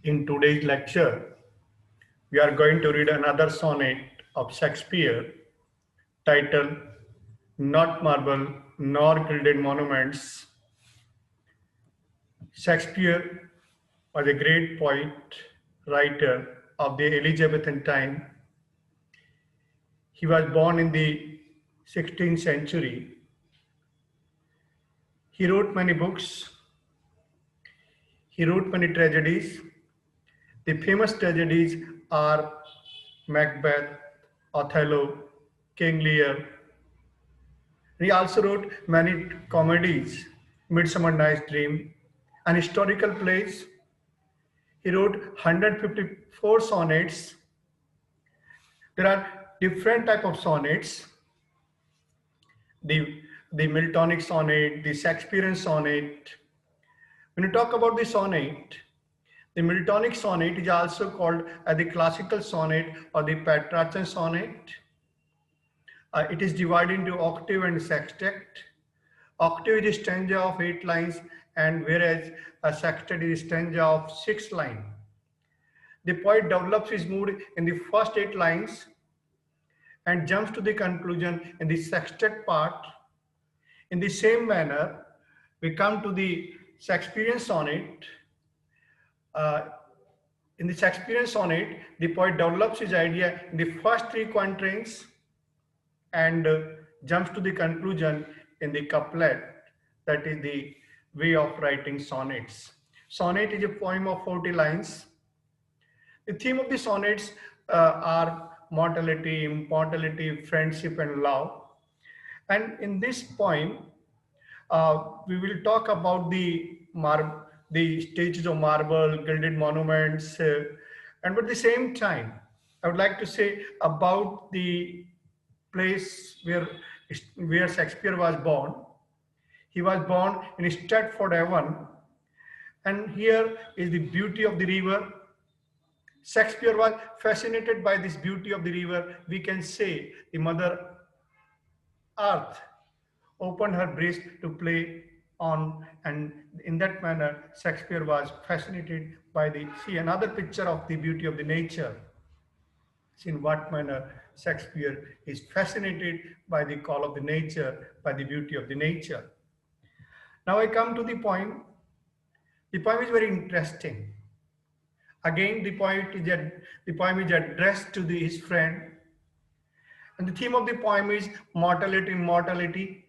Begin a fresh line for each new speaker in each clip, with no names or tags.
In today's lecture, we are going to read another sonnet of Shakespeare titled Not Marble Nor Gilded Monuments. Shakespeare was a great poet, writer of the Elizabethan time. He was born in the 16th century. He wrote many books. He wrote many tragedies. The famous tragedies are Macbeth, Othello, King Lear. He also wrote many comedies, Midsummer Night's Dream, and historical plays. He wrote 154 sonnets. There are different types of sonnets. The Miltonic sonnet, the Shakespearean sonnet. When you talk about the sonnet, the Miltonic sonnet is also called the classical sonnet or the Petrarchan sonnet. It is divided into octave and sextet. Octave is a stanza of 8 lines, and whereas a sextet is a stanza of 6 lines. The poet develops his mood in the first 8 lines and jumps to the conclusion in the sextet part. In the same manner, we come to the Shakespearean sonnet. In the Shakespearean sonnet, the poet develops his idea in the first 3 quatrains and jumps to the conclusion in the couplet. That is the way of writing sonnets. Sonnet is a poem of 40 lines. The theme of the sonnets are mortality, immortality, friendship, and love. And in this poem, we will talk about the statues of marble, gilded monuments, and at the same time, I would like to say about the place where Shakespeare was born. He was born in Stratford, Avon, and here is the beauty of the river. Shakespeare was fascinated by this beauty of the river. We can say the Mother Earth opened her breast to play on, and in that manner Shakespeare was fascinated by the another picture of the beauty of the nature. See in what manner Shakespeare is fascinated by the call of the nature, by the beauty of the nature. Now I come to the poem. The poem is very interesting. Again, the poem is addressed to his friend, and the theme of the poem is mortality, immortality,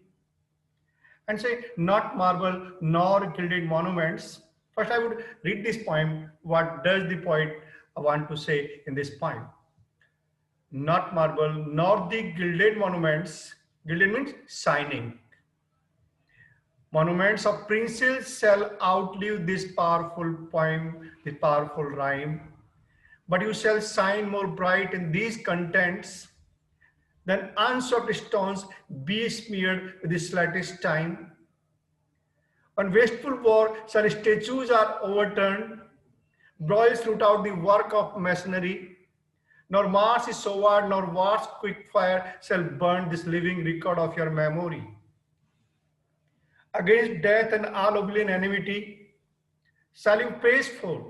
and say not marble nor gilded monuments. First, I would read this poem. What does the poet want to say in this poem? Not marble nor the gilded monuments. Gilded means shining. Monuments of princes shall outlive this powerful poem, this powerful rhyme. But you shall shine more bright in these contents than unswept stones be smeared with the slightest time. On wasteful war shall statues are overturned, broils root out the work of masonry, nor Mars is sword, nor war's quick fire shall burn this living record of your memory. Against death and all oblivion enmity shall you praise forth.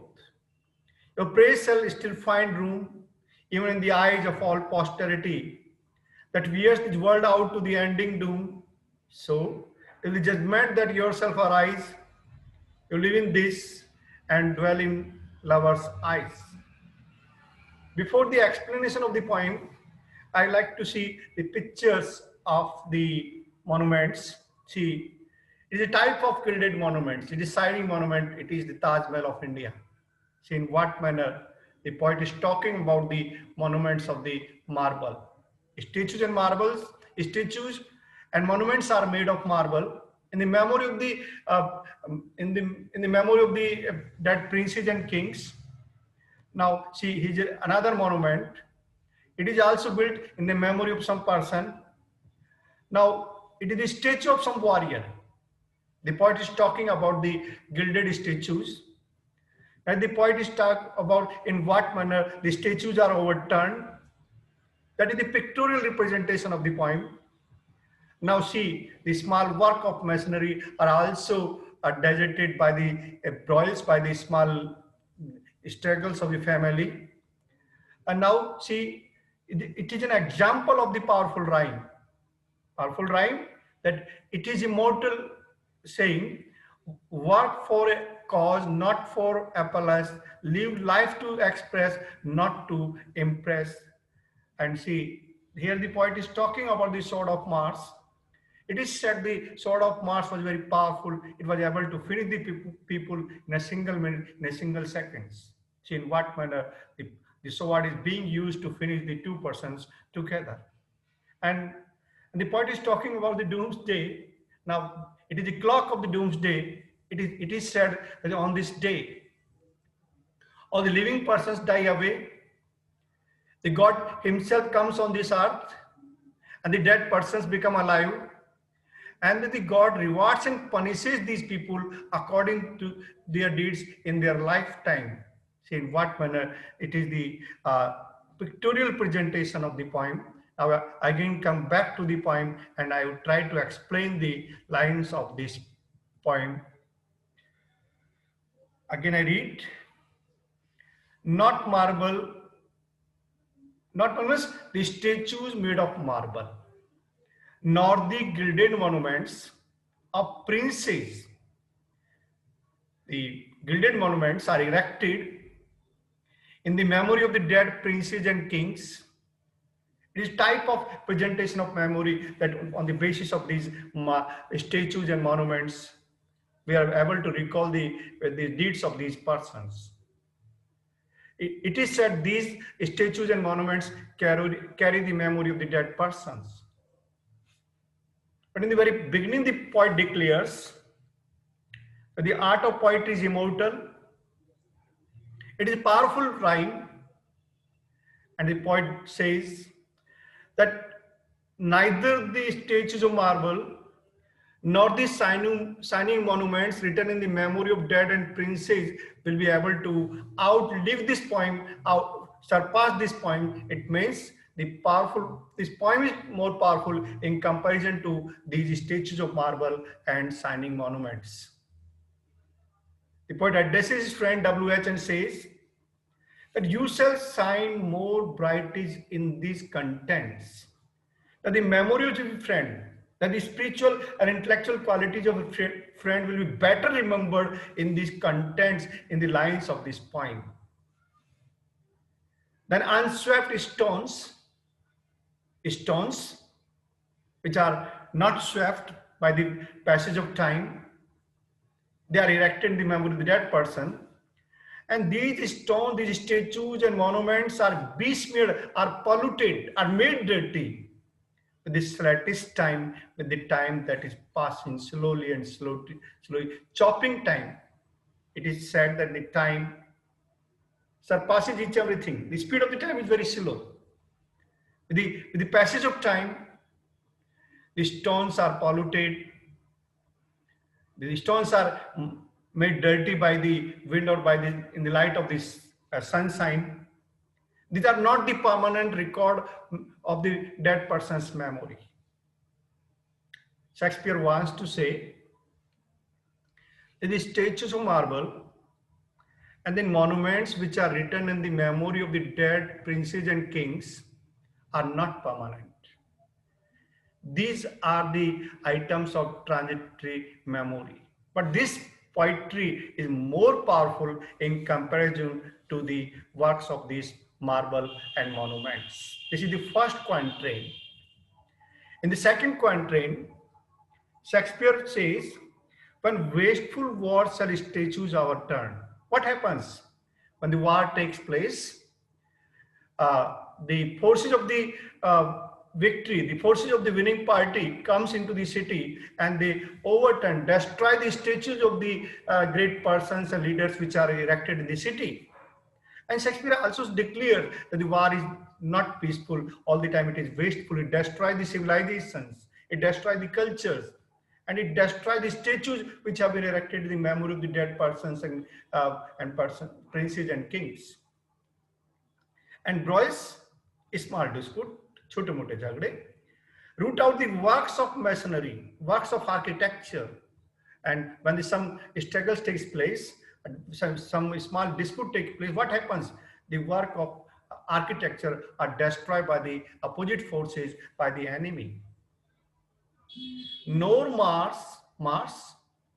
Your praise shall still find room, even in the eyes of all posterity, that wears this world out to the ending doom. So, till the judgment that yourself arise, you live in this and dwell in lovers' eyes. Before the explanation of the poem, I like to see the pictures of the monuments. See, it is a type of gilded monuments. It is shining monument. It is the Taj Mahal of India. See in what manner the poet is talking about the monuments of the marble. Statues and marbles, statues and monuments are made of marble in the memory of the dead princes and kings. Now see, here's another monument. It is also built in the memory of some person. Now it is the statue of some warrior. The poet is talking about the gilded statues, and the poet is talking about in what manner the statues are overturned. That is the pictorial representation of the poem. Now see, the small work of masonry are also deserted by the broils, by the small struggles of the family. And now see, it is an example of the powerful rhyme. Powerful rhyme that it is immortal saying, work for a cause, not for applause, live life to express, not to impress. And see, here the poet is talking about the sword of Mars. It is said the sword of Mars was very powerful. It was able to finish the people in a single minute, in a single seconds. See in what manner the sword is being used to finish the two persons together. And the poet is talking about the doomsday. Now, it is the clock of the doomsday. It is said that on this day, all the living persons die away. The God himself comes on this earth and the dead persons become alive. And the God rewards and punishes these people according to their deeds in their lifetime. See in what manner it is the pictorial presentation of the poem. Now I again come back to the poem and I will try to explain the lines of this poem. Again I read, not marble, not unless the statues made of marble, nor the gilded monuments of princes. The gilded monuments are erected in the memory of the dead princes and kings. It is type of presentation of memory that on the basis of these statues and monuments, we are able to recall the deeds of these persons. It is said these statues and monuments carry the memory of the dead persons. But in the very beginning, the poet declares that the art of poetry is immortal. It is a powerful rhyme. And the poet says that neither the statues of marble nor the shining monuments written in the memory of dead and princes will be able to outlive this poem, surpass this poem. It means this poem is more powerful in comparison to these statues of marble and shining monuments. The poet addresses his friend W.H. and says that you shall shine more brightish in these contents. That the memory of a friend, that the spiritual and intellectual qualities of a friend will be better remembered in these contents, in the lines of this poem. Then unswept stones which are not swept by the passage of time, they are erected in the memory of the dead person. And these stones, these statues and monuments are besmeared, are polluted, are made dirty with this latest time, with the time that is passing slowly and slowly, chopping time. It is said that the time surpasses each everything. The speed of the time is very slow. With the passage of time, the stones are polluted. The stones are made dirty by the wind or in the light of this sunshine. These are not the permanent record of the dead person's memory. Shakespeare wants to say that the statues of marble and then monuments which are written in the memory of the dead princes and kings are not permanent. These are the items of transitory memory. But this poetry is more powerful in comparison to the works of these marble and monuments. This is the first quatrain. In the second quatrain, Shakespeare says, when wasteful wars shall statues overturn. What happens when the war takes place? The forces of the victory, the forces of the winning party comes into the city and they overturn, destroy the statues of the great persons and leaders which are erected in the city. And Shakespeare also declared that the war is not peaceful all the time, it is wasteful. It destroys the civilizations, it destroys the cultures, and it destroys the statues which have been erected in the memory of the dead persons and princes and kings. And broils small dispute, छोटे मोटे झगड़े, root out the works of masonry, works of architecture. And when some struggles takes place, some small dispute takes place, what happens? The work of architecture are destroyed by the opposite forces, by the enemy. Nor Mars,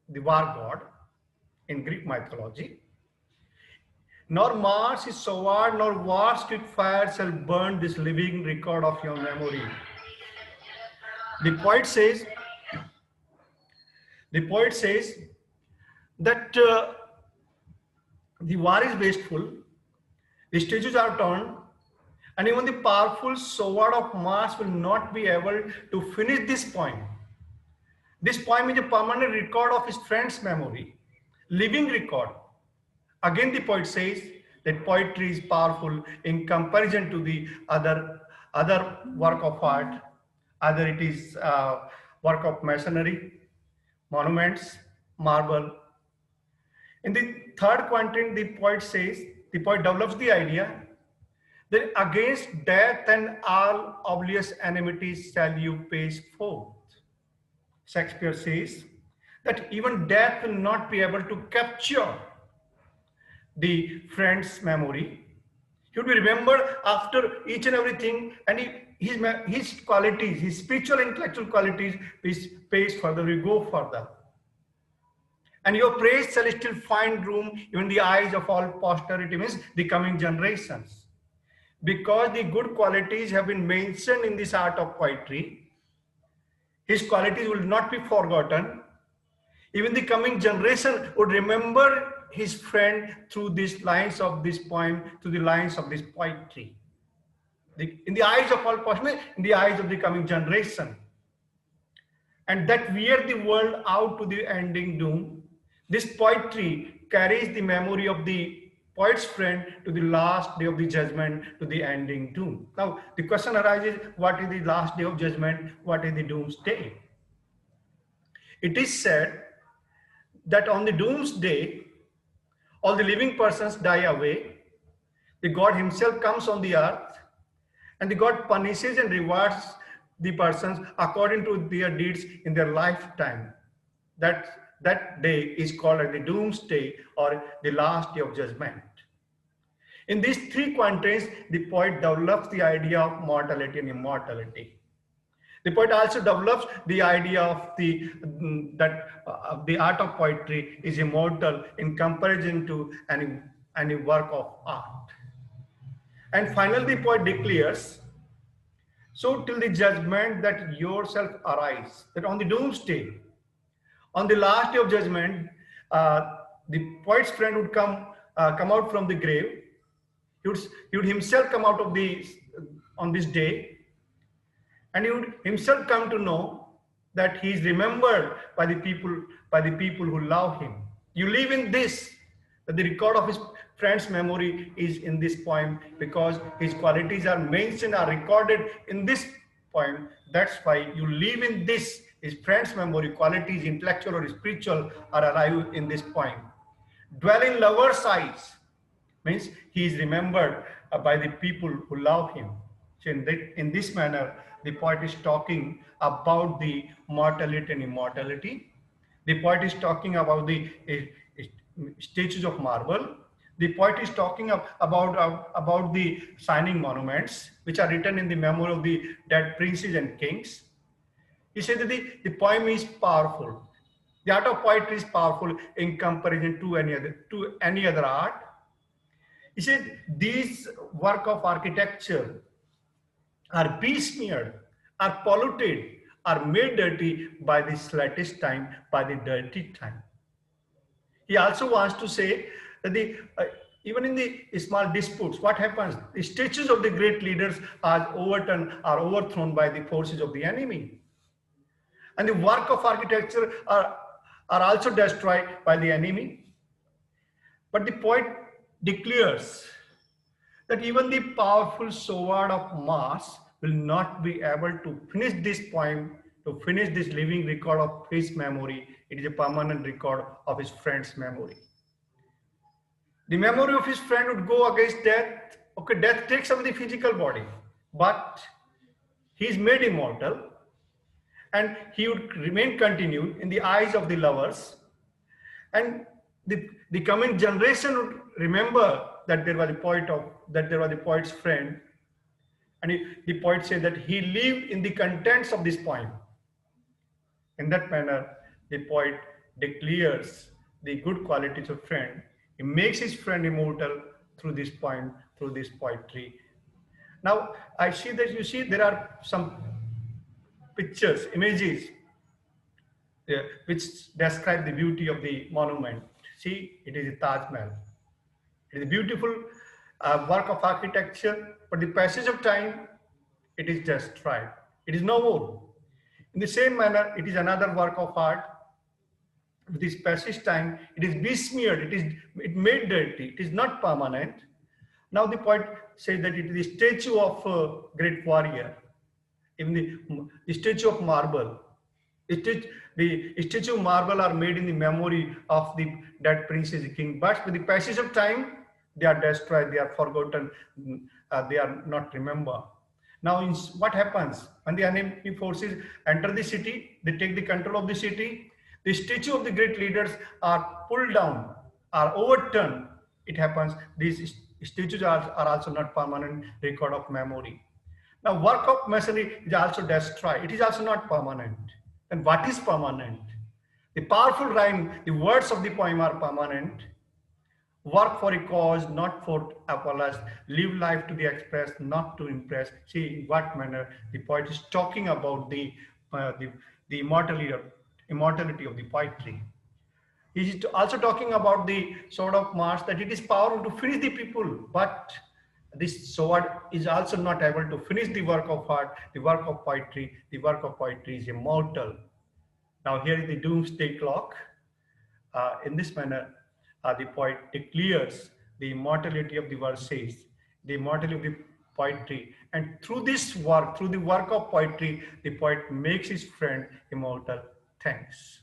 the war god in Greek mythology, nor Mars is sword, nor war street fire shall burn this living record of your memory. The poet says, the poet says that the war is wasteful, the statues are torn, and even the powerful sword of Mars will not be able to finish this poem. This poem is a permanent record of his friend's memory, living record. Again, the poet says that poetry is powerful in comparison to the other work of art. Either it is work of masonry, monuments, marble. In the third quatrain, the poet says, the poet develops the idea that against death and all obvious enmities shall you pace forth. Shakespeare says that even death will not be able to capture the friend's memory. He would be remembered after each and everything, and his qualities, his spiritual intellectual qualities, is pace further, we go further. And your praise shall still find room in the eyes of all posterity, means the coming generations. Because the good qualities have been mentioned in this art of poetry, his qualities will not be forgotten. Even the coming generation would remember his friend through these lines of this poem, through the lines of this poetry. In the eyes of all posterity, in the eyes of the coming generation. And that wear the world out to the ending doom, this poetry carries the memory of the poet's friend to the last day of the judgment, to the ending doom. Now, the question arises, what is the last day of judgment? What is the doomsday? It is said that on the doomsday, all the living persons die away. The God himself comes on the earth, and the God punishes and rewards the persons according to their deeds in their lifetime. That day is called the doomsday, or the last day of judgment. In these three quatrains, the poet develops the idea of mortality and immortality. The poet also develops the idea of the art of poetry is immortal in comparison to any work of art. And finally, the poet declares, so till the judgment that yourself arise, that on the doomsday, on the last day of judgment, the poet's friend would come out from the grave. He would himself come out of on this day, and he would himself come to know that he is remembered by the people who love him. You live in this, that the record of his friend's memory is in this poem, because his qualities are mentioned, are recorded in this poem. That's why you live in this. His friend's memory, qualities, intellectual or spiritual, are alive in this poem. Dwell in lover's eyes means he is remembered by the people who love him. So in this manner, the poet is talking about the mortality and immortality. The poet is talking about the statues of marble. The poet is talking about the shining monuments, which are written in the memory of the dead princes and kings. He said that the poem is powerful. The art of poetry is powerful in comparison to any other art. He said these work of architecture are besmeared, are polluted, are made dirty by the slightest time, by the dirty time. He also wants to say that even in the small disputes, what happens? The statues of the great leaders are overthrown by the forces of the enemy. And the work of architecture are also destroyed by the enemy. But the poet declares that even the powerful sword of Mars will not be able to finish this poem, to finish this living record of his memory. It is a permanent record of his friend's memory. The memory of his friend would go against death. Okay, death takes away the physical body, but he is made immortal, and he would remain continued in the eyes of the lovers. And the coming generation would remember that there was a poet's friend, and the poet said that he lived in the contents of this poem. In that manner, the poet declares the good qualities of friend. He makes his friend immortal through this poem, through this poetry. Now, I see that you see there are some pictures, images, which describe the beauty of the monument. See, it is a Taj Mahal. It is a beautiful work of architecture, but the passage of time, it is destroyed. It is no more. In the same manner, it is another work of art. With this passage time, it is besmeared, it made dirty, it is not permanent. Now the poet says that it is a statue of a great warrior. Even the statue of marble. The statue of marble are made in the memory of the dead princes, king. But with the passage of time, they are destroyed, they are forgotten, they are not remembered. Now, what happens when the enemy forces enter the city? They take the control of the city. The statue of the great leaders are pulled down, are overturned. It happens. These statues are also not permanent record of memory. Now, work of masonry is also destroyed. It is also not permanent. And what is permanent? The powerful rhyme, the words of the poem are permanent. Work for a cause, not for applause. Live life to be expressed, not to impress. See in what manner the poet is talking about the immortality of the poetry. He is also talking about the sword of Mars, that it is powerful to finish the people, but this sword is also not able to finish the work of art, the work of poetry. The work of poetry is immortal. Now here is the doomsday clock. In this manner, the poet declares the immortality of the verses, the immortality of the poetry, and through this work, through the work of poetry, the poet makes his friend immortal. Thanks.